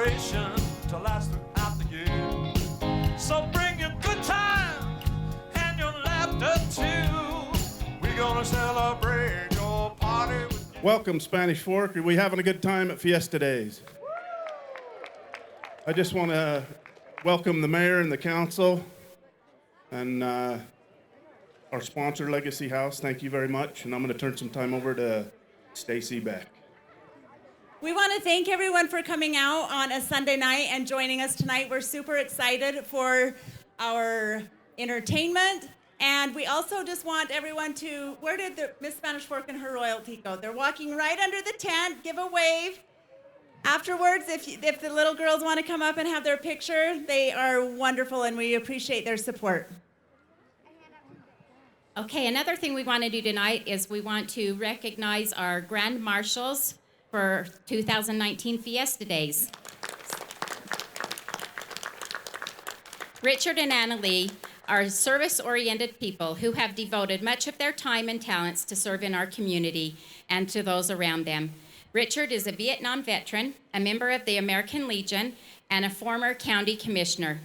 celebration to last throughout the year. So bring your good time and your laughter too. We're gonna celebrate your party with you. Welcome, Spanish Fork. Are we having a good time at Fiesta Days? I just want to welcome the mayor and the council and our sponsor, Legacy House. Thank you very much. And I'm going to turn some time over to Stacy Beck. We want to thank everyone for coming out on a Sunday night and joining us tonight. We're super excited for our entertainment. And we also just want everyone to, where did the Miss Spanish Fork and her royalty go? They're walking right under the tent. Give a wave. Afterwards, if the little girls want to come up and have their picture, they are wonderful and we appreciate their support. Okay, another thing we want to do tonight is we want to recognize our Grand Marshals for 2019 Fiesta Days. Richard and Annalie are service-oriented people who have devoted much of their time and talents to serve in our community and to those around them. Richard is a Vietnam veteran, a member of the American Legion, and a former county commissioner.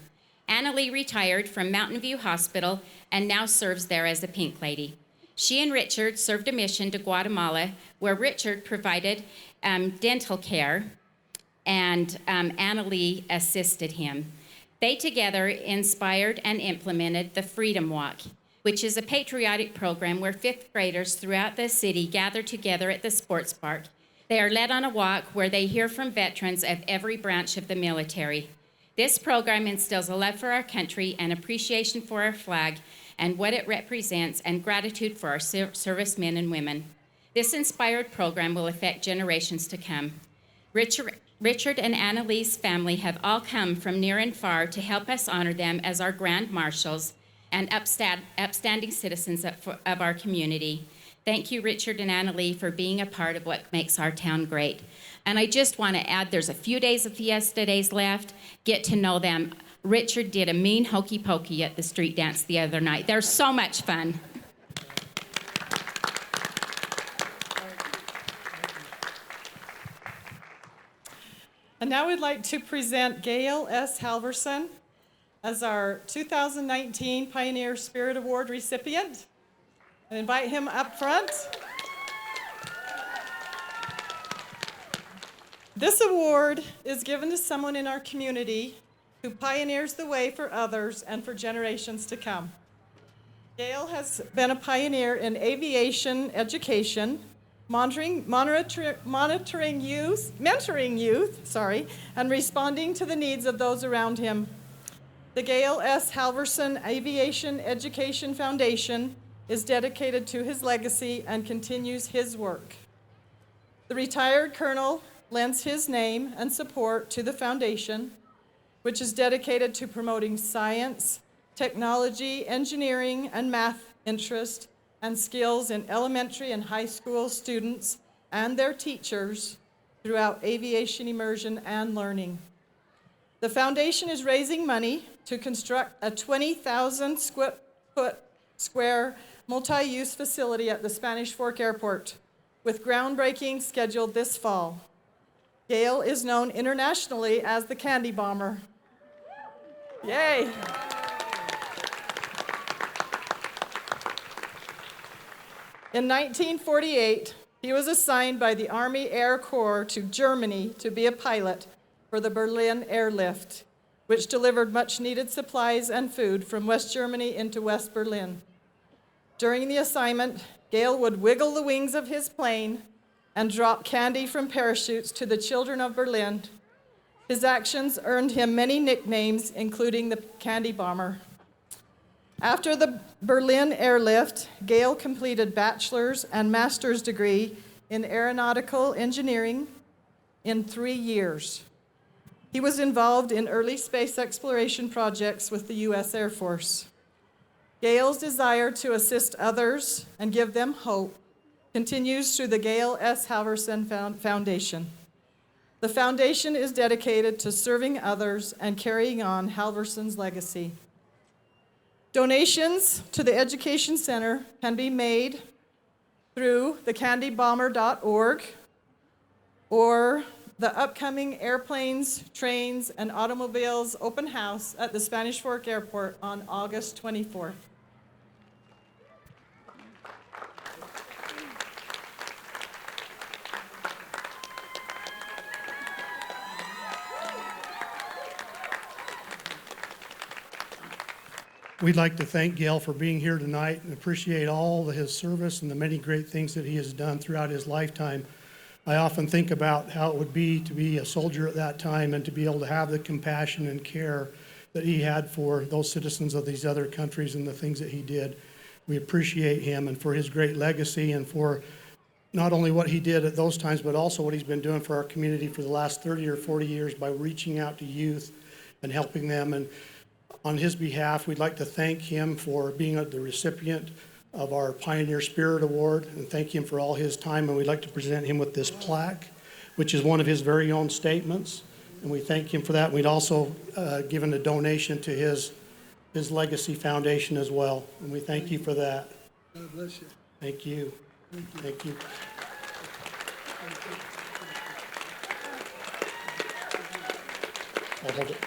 Annalie retired from Mountain View Hospital and now serves there as a Pink Lady. She and Richard served a mission to Guatemala where Richard provided dental care and Annalie assisted him. They together inspired and implemented the Freedom Walk, which is a patriotic program where fifth graders throughout the city gather together at the sports park. They are led on a walk where they hear from veterans of every branch of the military. This program instills a love for our country and appreciation for our flag and what it represents and gratitude for our servicemen and women. This inspired program will affect generations to come. Richard and Annalie's family have all come from near and far to help us honor them as our Grand Marshals and upstanding citizens of our community. Thank you, Richard and Annalie, for being a part of what makes our town great. And I just want to add, there's a few days of Fiesta Days left. Get to know them. Richard did a mean hokey pokey at the street dance the other night. They're so much fun. And now we'd like to present Gail S. Halverson as our 2019 Pioneer Spirit Award recipient. And invite him up front. This award is given to someone in our community who pioneers the way for others and for generations to come. Gail has been a pioneer in aviation education, mentoring youth, and responding to the needs of those around him. The Gail S. Halverson Aviation Education Foundation is dedicated to his legacy and continues his work. The retired colonel lends his name and support to the foundation, which is dedicated to promoting science, technology, engineering, and math interest and skills in elementary and high school students and their teachers throughout aviation immersion and learning. The foundation is raising money to construct a 20,000 square multi-use facility at the Spanish Fork Airport, with groundbreaking scheduled this fall. Gail is known internationally as the Candy Bomber. Yay! In 1948, he was assigned by the Army Air Corps to Germany to be a pilot for the Berlin airlift, which delivered much-needed supplies and food from West Germany into West Berlin. During the assignment, Gail would wiggle the wings of his plane and drop candy from parachutes to the children of Berlin. His actions earned him many nicknames, including the Candy Bomber. After the Berlin airlift, Gail completed bachelor's and master's degree in aeronautical engineering in 3 years. He was involved in early space exploration projects with the U.S. Air Force. Gail's desire to assist others and give them hope continues through the Gail S. Halverson Foundation. The foundation is dedicated to serving others and carrying on Halverson's legacy. Donations to the Education Center can be made through thecandybomber.org or the upcoming Airplanes, Trains, and Automobiles Open House at the Spanish Fork Airport on August 24th. We'd like to thank Gail for being here tonight and appreciate all of his service and the many great things that he has done throughout his lifetime. I often think about how it would be to be a soldier at that time and to be able to have the compassion and care that he had for those citizens of these other countries and the things that he did. We appreciate him and for his great legacy and for not only what he did at those times, but also what he's been doing for our community for the last 30 or 40 years by reaching out to youth and helping them. And on his behalf, we'd like to thank him for being the recipient of our Pioneer Spirit Award and thank him for all his time. And we'd like to present him with this plaque, which is one of his very own statements. And we thank him for that. We'd also given a donation to his Legacy Foundation as well. And we thank you for that. God bless you. Thank you. Thank you. I'll hold it.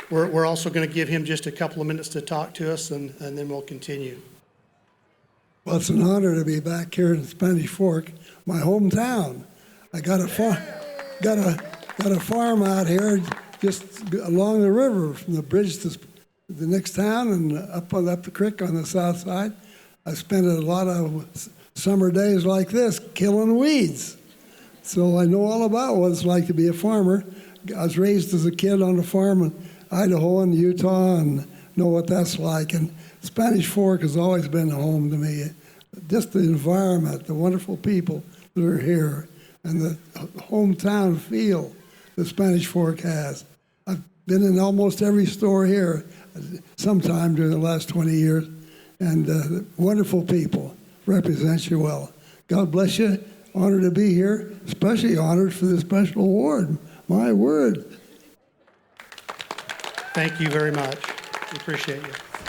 We're also going to give him just a couple of minutes to talk to us, and then we'll continue. Well, it's an honor to be back here in Spanish Fork, my hometown. I got a farm out here just along the river from the bridge to the next town and up the creek on the south side. I spent a lot of summer days like this killing weeds. So I know all about what it's like to be a farmer. I was raised as a kid on a farm in Idaho and Utah and know what that's like. And Spanish Fork has always been home to me. Just the environment, the wonderful people that are here, and the hometown feel that Spanish Fork has. I've been in almost every store here sometime during the last 20 years, and wonderful people represent you well. God bless you. Honored to be here, especially honored for this special award. My word. Thank you very much. We appreciate you.